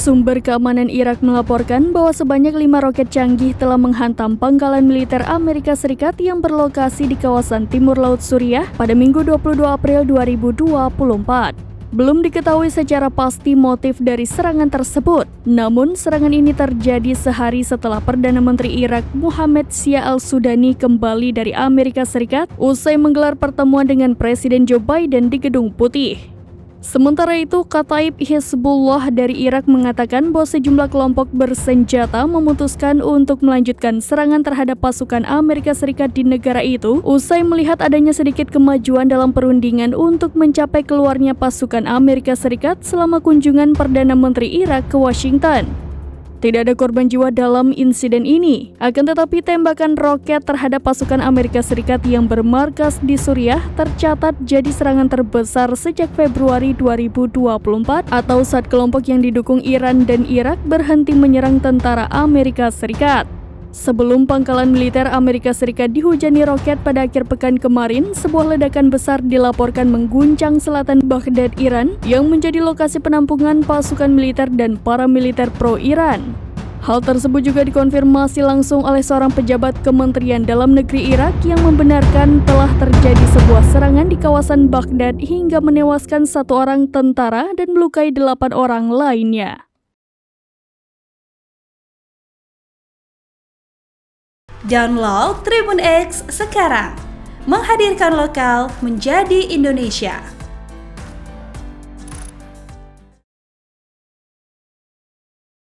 Sumber keamanan Irak melaporkan bahwa sebanyak 5 roket canggih telah menghantam pangkalan militer Amerika Serikat yang berlokasi di kawasan timur laut Suriah pada Minggu 22 April 2024. Belum diketahui secara pasti motif dari serangan tersebut, namun serangan ini terjadi sehari setelah Perdana Menteri Irak Mohammed Shia al-Sudani kembali dari Amerika Serikat usai menggelar pertemuan dengan Presiden Joe Biden di Gedung Putih. Sementara itu, Kataib Hizbullah dari Irak mengatakan bahwa sejumlah kelompok bersenjata memutuskan untuk melanjutkan serangan terhadap pasukan Amerika Serikat di negara itu usai melihat adanya sedikit kemajuan dalam perundingan untuk mencapai keluarnya pasukan Amerika Serikat selama kunjungan Perdana Menteri Irak ke Washington. Tidak ada korban jiwa dalam insiden ini, akan tetapi tembakan roket terhadap pasukan Amerika Serikat yang bermarkas di Suriah tercatat jadi serangan terbesar sejak Februari 2024 atau saat kelompok yang didukung Iran dan Irak berhenti menyerang tentara Amerika Serikat. Sebelum pangkalan militer Amerika Serikat dihujani roket pada akhir pekan kemarin, sebuah ledakan besar dilaporkan mengguncang selatan Baghdad, Iran, yang menjadi lokasi penampungan pasukan militer dan paramiliter pro-Iran. Hal tersebut juga dikonfirmasi langsung oleh seorang pejabat Kementerian Dalam Negeri Irak yang membenarkan telah terjadi sebuah serangan di kawasan Baghdad hingga menewaskan 1 orang tentara dan melukai 8 orang lainnya. Download Tribun X sekarang, menghadirkan lokal menjadi Indonesia.